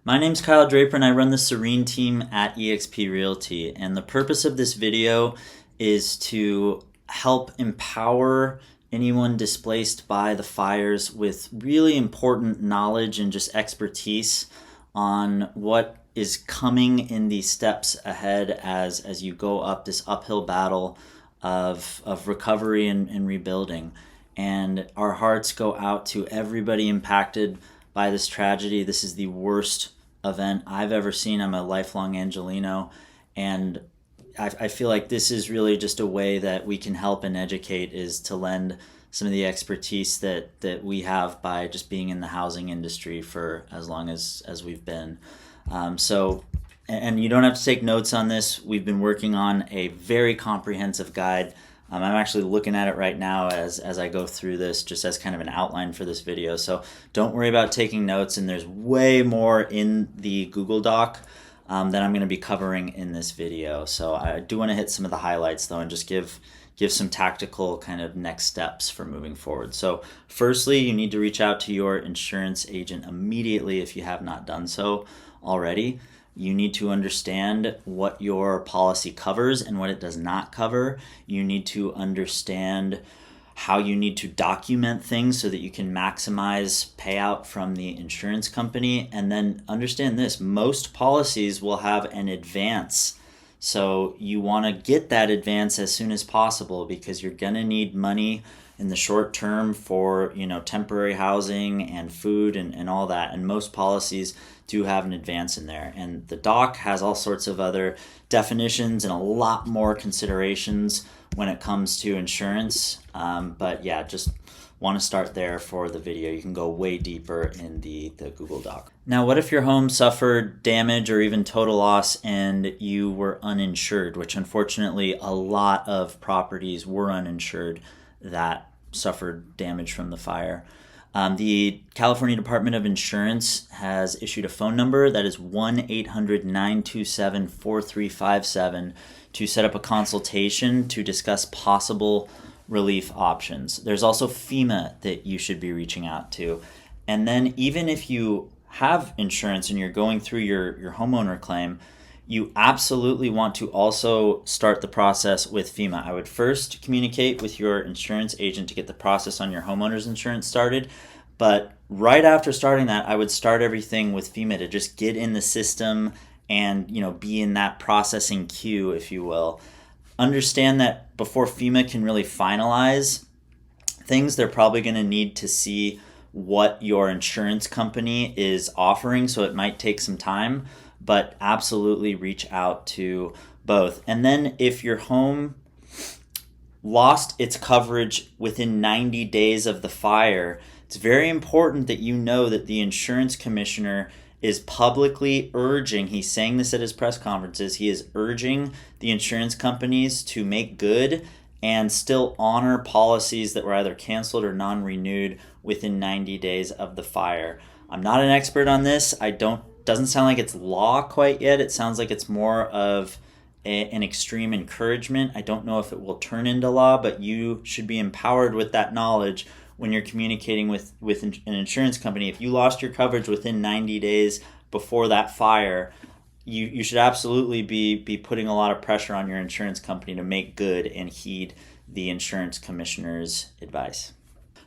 My name's Kyle Draper and I run the Serene team at eXp Realty. And the purpose of this video is to help empower anyone displaced by the fires with really important knowledge and just expertise on what is coming in the steps ahead as you go up this uphill battle of recovery and rebuilding. And our hearts go out to everybody impacted by this tragedy. This is the worst event I've ever seen. I'm a lifelong Angelino, and I feel like this is really just a way that we can help and educate, is to lend some of the expertise that we have by just being in the housing industry for as long as we've been. And you don't have to take notes on this. We've been working on a very comprehensive guide. I'm actually looking at it right now as I go through this, just as kind of an outline for this video. So don't worry about taking notes, and there's way more in the Google Doc that I'm going to be covering in this video. So I do want to hit some of the highlights though, and just give some tactical kind of next steps for moving forward. So firstly, you need to reach out to your insurance agent immediately if you have not done so already. You need to understand what your policy covers and what it does not cover. You need to understand how you need to document things so that you can maximize payout from the insurance company. And then understand this: most policies will have an advance. So you want to get that advance as soon as possible, because you're going to need money in the short term for, temporary housing and food and all that. And most policies do have an advance in there. And the doc has all sorts of other definitions and a lot more considerations when it comes to insurance. But yeah, just want to start there for the video. You can go way deeper in the Google Doc. Now, what if your home suffered damage or even total loss and you were uninsured, which unfortunately a lot of properties were uninsured that suffered damage from the fire? The California Department of Insurance has issued a phone number that is 1-800-927-4357 to set up a consultation to discuss possible relief options. There's also FEMA that you should be reaching out to. And then even if you have insurance and you're going through your homeowner claim, you absolutely want to also start the process with FEMA. I would first communicate with your insurance agent to get the process on your homeowner's insurance started. But right after starting that, I would start everything with FEMA to just get in the system and, be in that processing queue, if you will. Understand that before FEMA can really finalize things, they're probably going to need to see what your insurance company is offering. So it might take some time, but absolutely reach out to both. And then if your home lost its coverage within 90 days of the fire, it's very important that you know that the insurance commissioner is publicly urging, he's saying this at his press conferences, he is urging the insurance companies to make good and still honor policies that were either canceled or non-renewed within 90 days of the fire. I'm not an expert on this. Doesn't sound like it's law quite yet. It sounds like it's more of an extreme encouragement. I don't know if it will turn into law, but you should be empowered with that knowledge when you're communicating with an insurance company. If you lost your coverage within 90 days before that fire, you should absolutely be putting a lot of pressure on your insurance company to make good and heed the insurance commissioner's advice.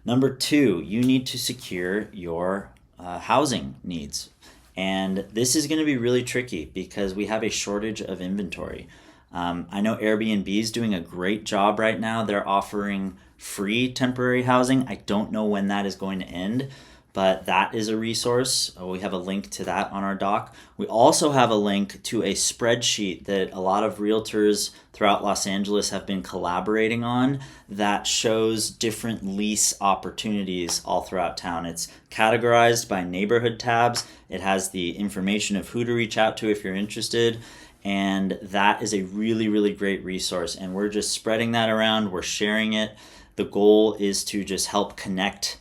Number 2, you need to secure your housing needs. And this is going to be really tricky because we have a shortage of inventory. I know Airbnb is doing a great job right now. They're offering free temporary housing. I don't know when that is going to end, but that is a resource. We have a link to that on our doc. We also have a link to a spreadsheet that a lot of realtors throughout Los Angeles have been collaborating on that shows different lease opportunities all throughout town. It's categorized by neighborhood tabs. It has the information of who to reach out to if you're interested. And that is a really, really great resource. And we're just spreading that around. We're sharing it. The goal is to just help connect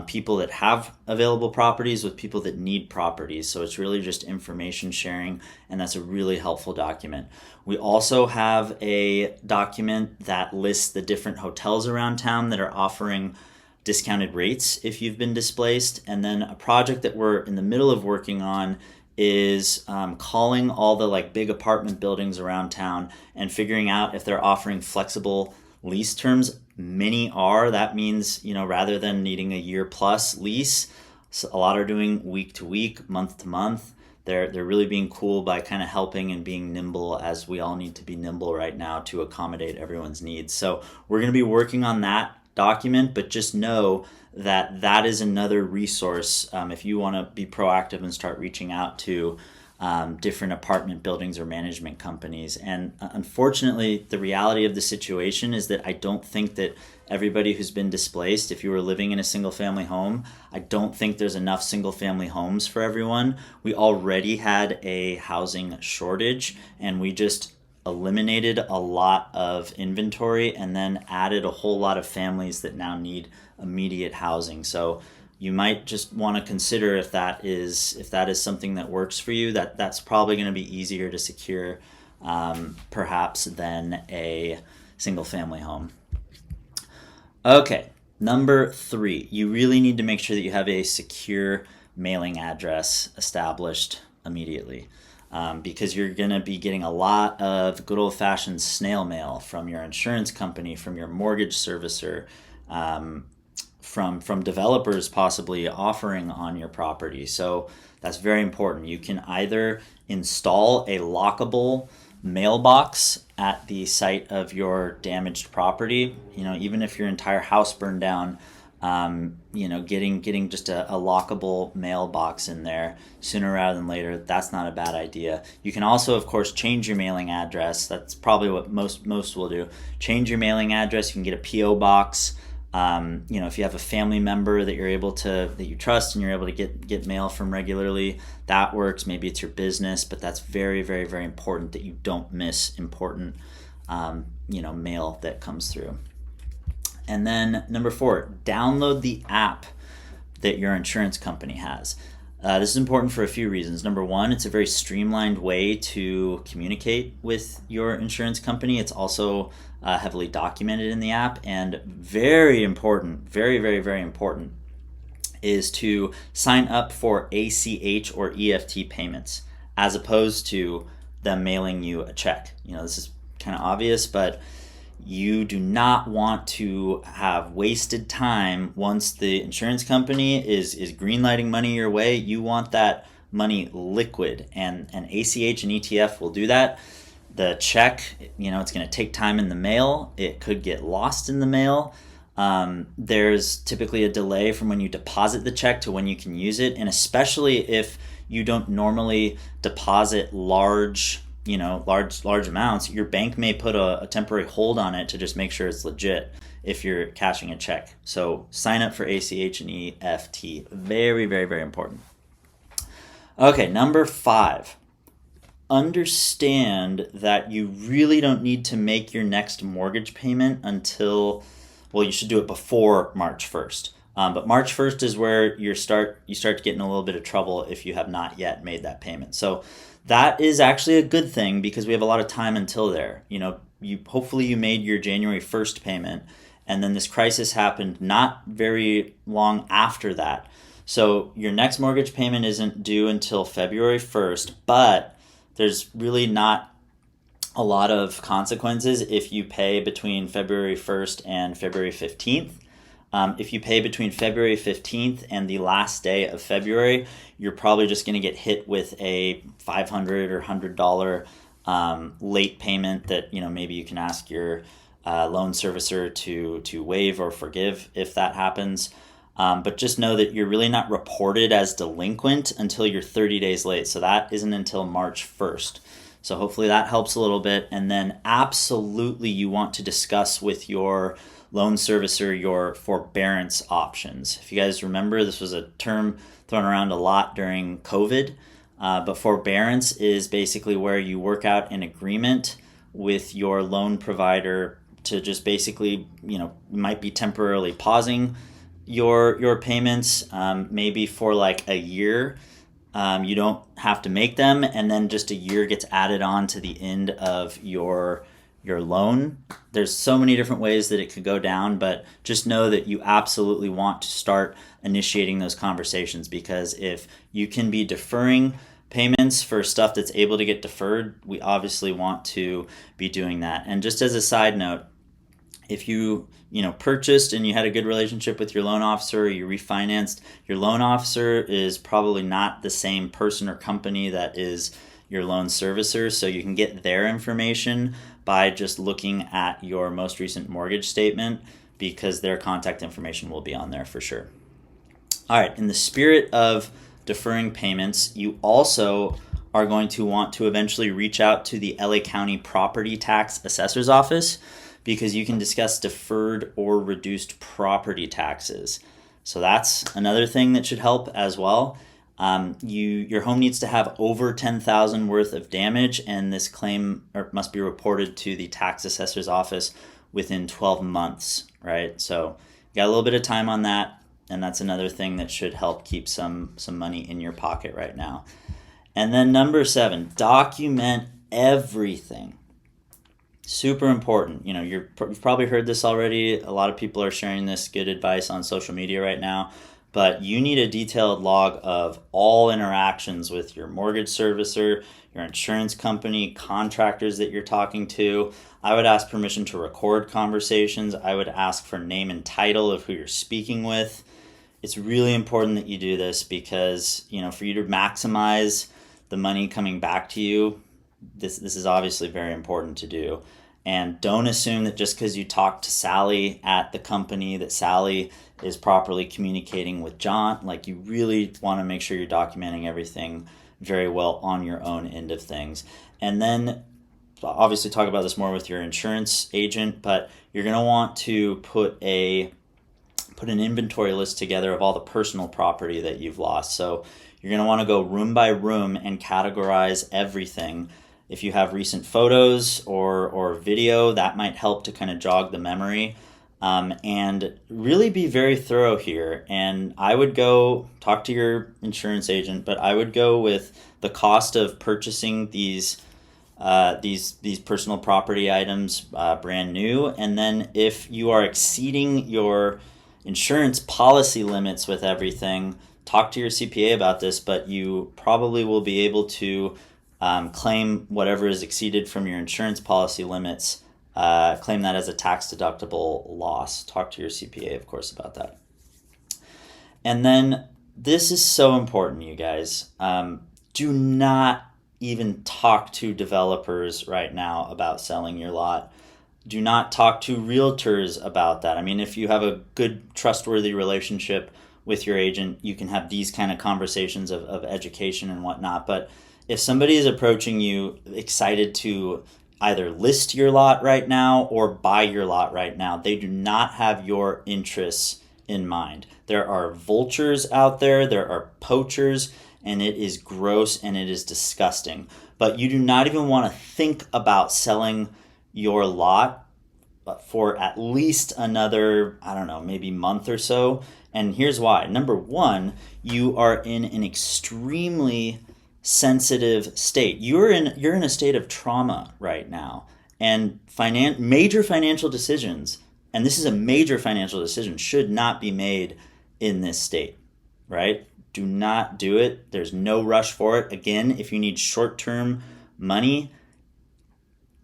people that have available properties with people that need properties. So it's really just information sharing, and that's a really helpful document. We also have a document that lists the different hotels around town that are offering discounted rates if you've been displaced. And then a project that we're in the middle of working on is calling all the like big apartment buildings around town and figuring out if they're offering flexible lease terms. Many are. That means, rather than needing a year plus lease, so a lot are doing week to week, month to month. They're really being cool by kind of helping and being nimble, as we all need to be nimble right now to accommodate everyone's needs. So we're going to be working on that document, but just know that that is another resource if you want to be proactive and start reaching out to different apartment buildings or management companies. And unfortunately, the reality of the situation is that I don't think that everybody who's been displaced, if you were living in a single family home, I don't think there's enough single family homes for everyone. We already had a housing shortage, and we just eliminated a lot of inventory and then added a whole lot of families that now need immediate housing. So you might just want to consider if that is something that works for you. That's probably going to be easier to secure, perhaps, than a single family home. Okay, number 3, you really need to make sure that you have a secure mailing address established immediately, because you're going to be getting a lot of good old-fashioned snail mail from your insurance company, from your mortgage servicer, from developers possibly offering on your property. So that's very important. You can either install a lockable mailbox at the site of your damaged property. Even if your entire house burned down, getting just a lockable mailbox in there sooner rather than later, that's not a bad idea. You can also, of course, change your mailing address. That's probably what most will do. Change your mailing address. You can get a P.O. box. If you have a family member that you trust and you're able to get mail from regularly, that works. Maybe it's your business, but that's very, very, very important that you don't miss important, mail that comes through. And then number 4, download the app that your insurance company has. This is important for a few reasons. Number 1, it's a very streamlined way to communicate with your insurance company. It's also heavily documented in the app. And very important, very, very, very important, is to sign up for ACH or EFT payments as opposed to them mailing you a check. This is kind of obvious, but you do not want to have wasted time once the insurance company is greenlighting money your way. You want that money liquid, and ACH and ETF will do that. The check, it's going to take time in the mail. It could get lost in the mail. There's typically a delay from when you deposit the check to when you can use it, and especially if you don't normally deposit large amounts, your bank may put a temporary hold on it to just make sure it's legit if you're cashing a check. So sign up for ACH and EFT. Very, very, very important. Okay, number 5. Understand that you really don't need to make your next mortgage payment until, you should do it before March 1st. But March 1st is where you start to get in a little bit of trouble if you have not yet made that payment. So that is actually a good thing because we have a lot of time until there. Hopefully you made your January 1st payment, and then this crisis happened not very long after that. So your next mortgage payment isn't due until February 1st, but there's really not a lot of consequences if you pay between February 1st and February 15th. If you pay between February 15th and the last day of February, you're probably just going to get hit with a $500 or $100 late payment that maybe you can ask your loan servicer to waive or forgive if that happens. But just know that you're really not reported as delinquent until you're 30 days late. So that isn't until March 1st. So hopefully that helps a little bit. And then absolutely you want to discuss with your loan servicer your forbearance options. If you guys remember, this was a term thrown around a lot during COVID. But forbearance is basically where you work out an agreement with your loan provider to just basically, might be temporarily pausing your payments, maybe for like a year. You don't have to make them, and then just a year gets added on to the end of your loan. There's so many different ways that it could go down, but just know that you absolutely want to start initiating those conversations, because if you can be deferring payments for stuff that's able to get deferred, we obviously want to be doing that. And just as a side note, if you purchased and you had a good relationship with your loan officer, or you refinanced, your loan officer is probably not the same person or company that is your loan servicer, so you can get their information by just looking at your most recent mortgage statement, because their contact information will be on there for sure. All right, in the spirit of deferring payments, you also are going to want to eventually reach out to the LA County Property Tax Assessor's Office, because you can discuss deferred or reduced property taxes. So that's another thing that should help as well. Your home needs to have over $10,000 worth of damage, and this claim must be reported to the tax assessor's office within 12 months, right? So you got a little bit of time on that, and that's another thing that should help keep some money in your pocket right now. And then number 7, document everything. Super important. You've probably heard this already. A lot of people are sharing this good advice on social media right now, but you need a detailed log of all interactions with your mortgage servicer, your insurance company, contractors that you're talking to. I would ask permission to record conversations. I would ask for name and title of who you're speaking with. It's really important that you do this, because for you to maximize the money coming back to you, this is obviously very important to do. And don't assume that just because you talk to Sally at the company that Sally is properly communicating with John. Like, you really want to make sure you're documenting everything very well on your own end of things. And then obviously talk about this more with your insurance agent, but you're going to want to put an inventory list together of all the personal property that you've lost. So you're going to want to go room by room and categorize everything. If you have recent photos or video, that might help to kind of jog the memory, and really be very thorough here. And I would go talk to your insurance agent, but I would go with the cost of purchasing these personal property items brand new. And then if you are exceeding your insurance policy limits with everything, talk to your CPA about this, but you probably will be able to claim whatever is exceeded from your insurance policy limits, claim that as a tax deductible loss. Talk to your CPA, of course, about that. And then this is so important, you guys. Do not even talk to developers right now about selling your lot. Do not talk to realtors about that. I mean, if you have a good, trustworthy relationship with your agent, you can have these kind of conversations of education and whatnot. But if somebody is approaching you excited to either list your lot right now or buy your lot right now, they do not have your interests in mind. There are vultures out there, there are poachers, and it is gross and it is disgusting. But you do not even want to think about selling your lot for at least another, maybe month or so. And here's why. Number one, you are in an extremely sensitive state. You're in a state of trauma right now, and major financial decisions, and this is a major financial decision, should not be made in this state, right? Do not do it. There's no rush for it. Again, if you need short-term money,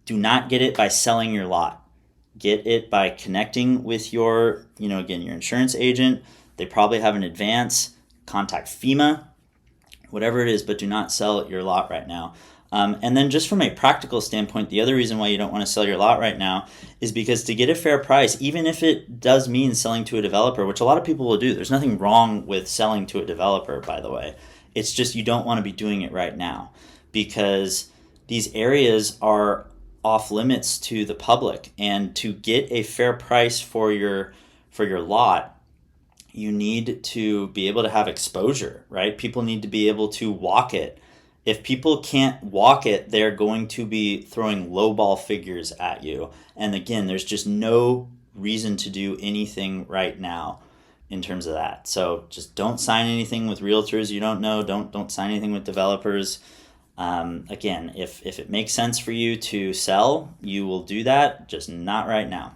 do not get it by selling your lot. Get it by connecting with your insurance agent. They probably have an advance. Contact FEMA, whatever it is, but do not sell your lot right now. And then just from a practical standpoint, the other reason why you don't want to sell your lot right now is because to get a fair price, even if it does mean selling to a developer, which a lot of people will do, there's nothing wrong with selling to a developer, by the way. It's just you don't want to be doing it right now, because these areas are off limits to the public. And to get a fair price for your lot, you need to be able to have exposure, right? People need to be able to walk it. If people can't walk it, they're going to be throwing lowball figures at you. And again, there's just no reason to do anything right now in terms of that. So just don't sign anything with realtors you don't know. Don't sign anything with developers. Again, if it makes sense for you to sell, you will do that, just not right now.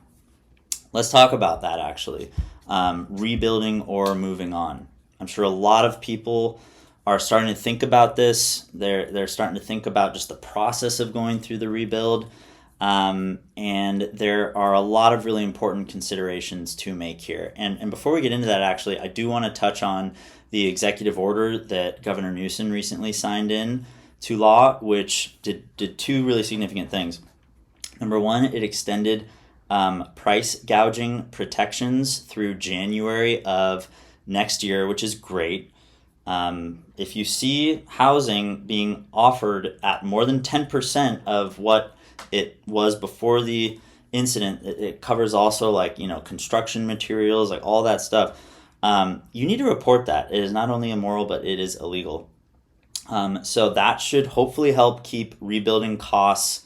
Let's talk about that actually. Rebuilding or moving on. I'm sure a lot of people are starting to think about this. They're starting to think about just the process of going through the rebuild. And there are a lot of really important considerations to make here. And before we get into that, actually, I do want to touch on the executive order that Governor Newsom recently signed in to law, which did two really significant things. Number one, it extended price gouging protections through January of next year, which is great. If you see housing being offered at more than 10% of what it was before the incident, it covers also like, construction materials, like all that stuff. You need to report that. It is not only immoral, but it is illegal. So that should hopefully help keep rebuilding costs,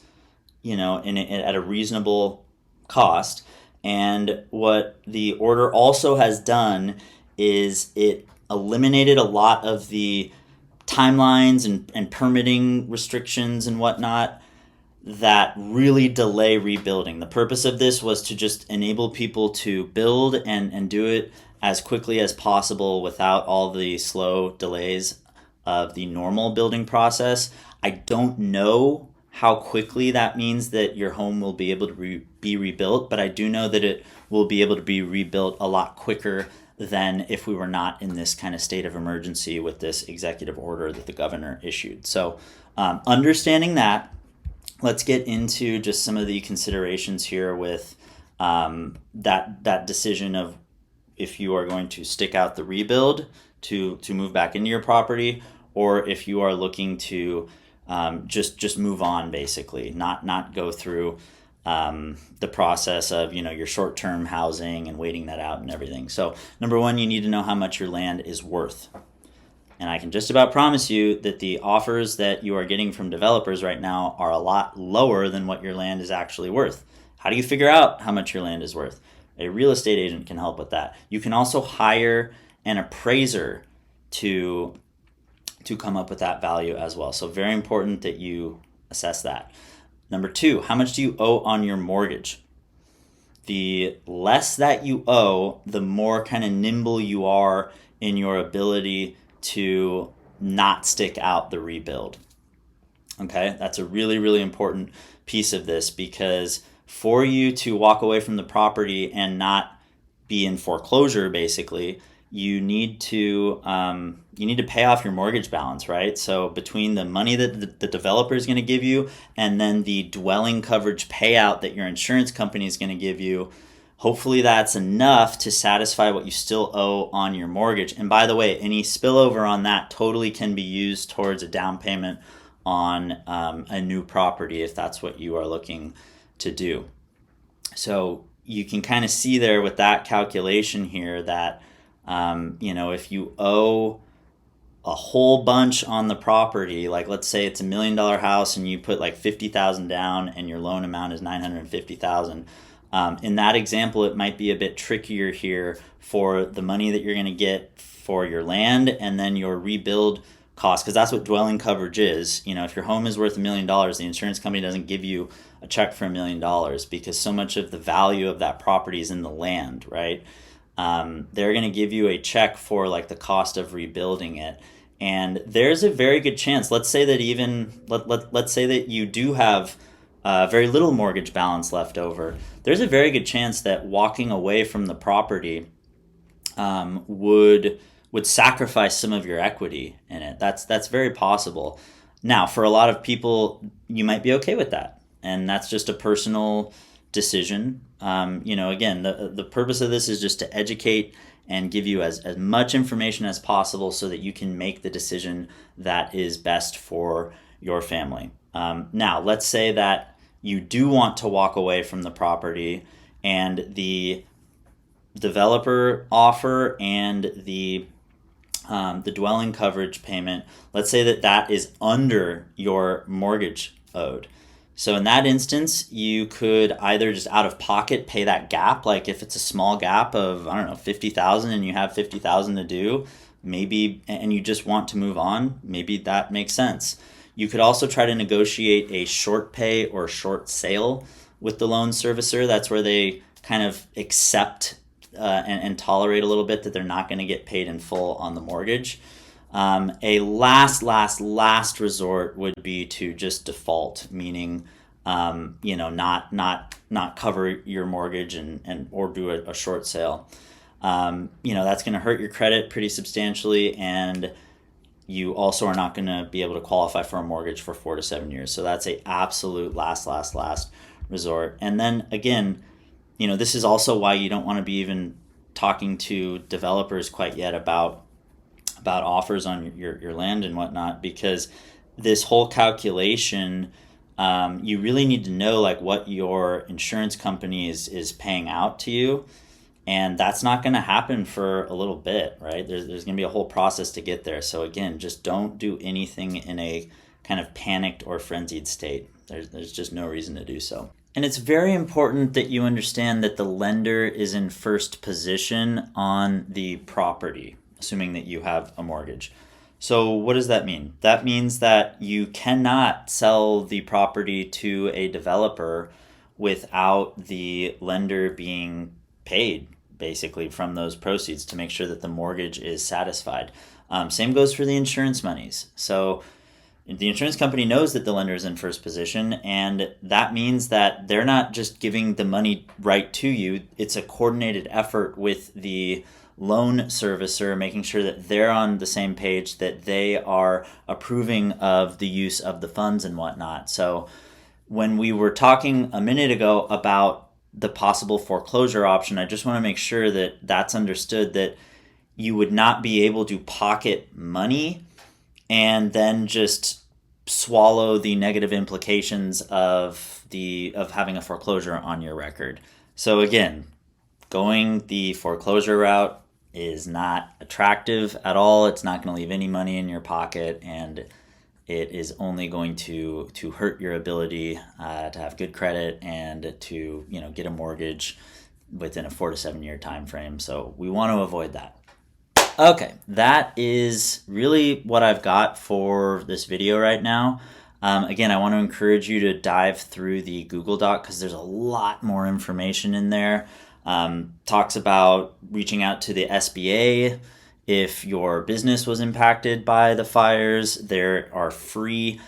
at a reasonable cost. And what the order also has done is it eliminated a lot of the timelines and permitting restrictions and whatnot that really delay rebuilding. The purpose of this was to just enable people to build and do it as quickly as possible without all the slow delays of the normal building process. I don't know how quickly that means that your home will be able to be rebuilt, but I do know that it will be able to be rebuilt a lot quicker than if we were not in this kind of state of emergency with this executive order that the governor issued. So understanding that, let's get into just some of the considerations here with that decision of if you are going to stick out the rebuild to move back into your property, or if you are looking to just move on, basically, not go through the process of your short-term housing and waiting that out and everything. So number one, you need to know how much your land is worth. And I can just about promise you that the offers that you are getting from developers right now are a lot lower than what your land is actually worth. How do you figure out how much your land is worth? A real estate agent can help with that. You can also hire an appraiser to come up with that value as well. So very important that you assess that. Number two, how much do you owe on your mortgage? The less that you owe, the more kind of nimble you are in your ability to not stick out the rebuild. Okay, that's a really, really important piece of this, because for you to walk away from the property and not be in foreclosure, basically, you need to pay off your mortgage balance, right? So between the money that the developer is going to give you and then the dwelling coverage payout that your insurance company is going to give you, hopefully that's enough to satisfy what you still owe on your mortgage. And by the way, any spillover on that totally can be used towards a down payment on a new property if that's what you are looking to do. So you can kind of see there with that calculation here that, if you owe a whole bunch on the property, like let's say it's $1 million house and you put like $50,000 down and your loan amount is $950,000. In that example, it might be a bit trickier here for the money that you're going to get for your land and then your rebuild cost, because that's what dwelling coverage is. If your home is worth $1 million, the insurance company doesn't give you a check for $1 million because so much of the value of that property is in the land, right? They're going to give you a check for like the cost of rebuilding it. And there's a very good chance, let's say that let's say that you do have very little mortgage balance left over. There's a very good chance that walking away from the property would sacrifice some of your equity in it. That's very possible. Now, for a lot of people, you might be okay with that, and that's just a personal decision. Again, the purpose of this is just to educate and give you as much information as possible so that you can make the decision that is best for your family. Now, let's say that you do want to walk away from the property and the developer offer and the dwelling coverage payment, let's say that is under your mortgage owed. So in that instance, you could either just out of pocket pay that gap. Like if it's a small gap of, $50,000 and you have $50,000 to do, maybe, and you just want to move on, maybe that makes sense. You could also try to negotiate a short pay or short sale with the loan servicer. That's where they kind of accept and tolerate a little bit that they're not going to get paid in full on the mortgage. A last resort would be to just default, meaning not cover your mortgage and or do a short sale. That's going to hurt your credit pretty substantially, and you also are not going to be able to qualify for a mortgage for 4 to 7 years. So that's a absolute last resort. And then again, this is also why you don't want to be even talking to developers quite yet about offers on your land and whatnot, because this whole calculation, you really need to know like what your insurance company is paying out to you. And that's not going to happen for a little bit, right? There's going to be a whole process to get there. So again, just don't do anything in a kind of panicked or frenzied state. There's just no reason to do so. And it's very important that you understand that the lender is in first position on the property, assuming that you have a mortgage. So what does that mean? That means that you cannot sell the property to a developer without the lender being paid basically from those proceeds to make sure that the mortgage is satisfied. Same goes for the insurance monies. So the insurance company knows that the lender is in first position, and that means that they're not just giving the money right to you. It's a coordinated effort with the loan servicer, making sure that they're on the same page, that they are approving of the use of the funds and whatnot. So when we were talking a minute ago about the possible foreclosure option, I just want to make sure that that's understood, that you would not be able to pocket money and then just swallow the negative implications of having a foreclosure on your record. So again, going the foreclosure route is not attractive at all. It's not going to leave any money in your pocket, and it is only going to hurt your ability to have good credit and to get a mortgage within a 4 to 7 year time frame. So we want to avoid that. Okay, that is really what I've got for this video right now. Again, I want to encourage you to dive through the Google Doc because there's a lot more information in there. Talks about reaching out to the SBA if your business was impacted by the fires. There are free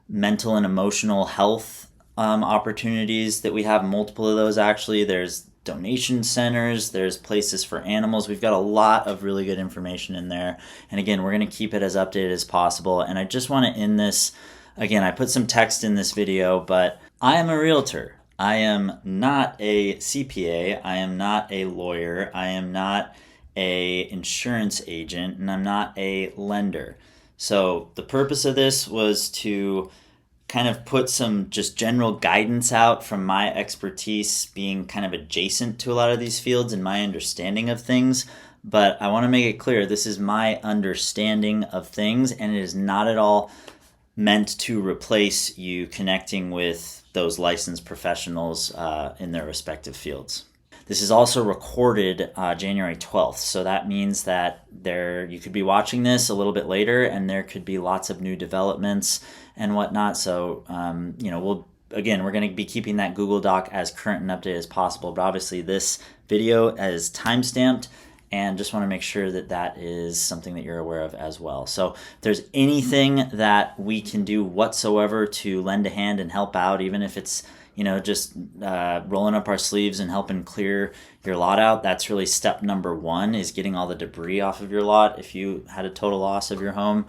mental and emotional health opportunities that we have, multiple of those actually. There's donation centers, there's places for animals. We've got a lot of really good information in there. And again, we're going to keep it as updated as possible. And I just want to end this, again, I put some text in this video, but I am a realtor. I am not a CPA. I am not a lawyer. I am not a insurance agent, and I'm not a lender. So the purpose of this was to kind of put some just general guidance out from my expertise, being kind of adjacent to a lot of these fields and my understanding of things. But I want to make it clear, this is my understanding of things, and it is not at all meant to replace you connecting with those licensed professionals in their respective fields. This is also recorded January 12th, so that means that you could be watching this a little bit later, and there could be lots of new developments and whatnot. So, we're going to be keeping that Google Doc as current and updated as possible. But obviously, this video is timestamped, and just want to make sure that that is something that you're aware of as well. So, if there's anything that we can do whatsoever to lend a hand and help out, even if it's just rolling up our sleeves and helping clear your lot out. That's really step number one, is getting all the debris off of your lot. If you had a total loss of your home,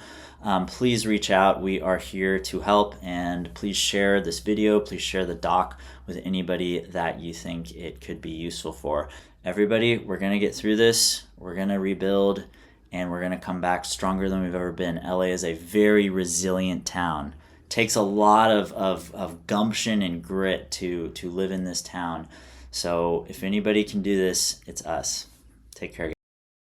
please reach out. We are here to help, and please share this video. Please share the doc with anybody that you think it could be useful for. Everybody, we're going to get through this. We're going to rebuild, and we're going to come back stronger than we've ever been. LA is a very resilient town. Takes a lot of gumption and grit to live in this town. So if anybody can do this, it's us. Take care, guys.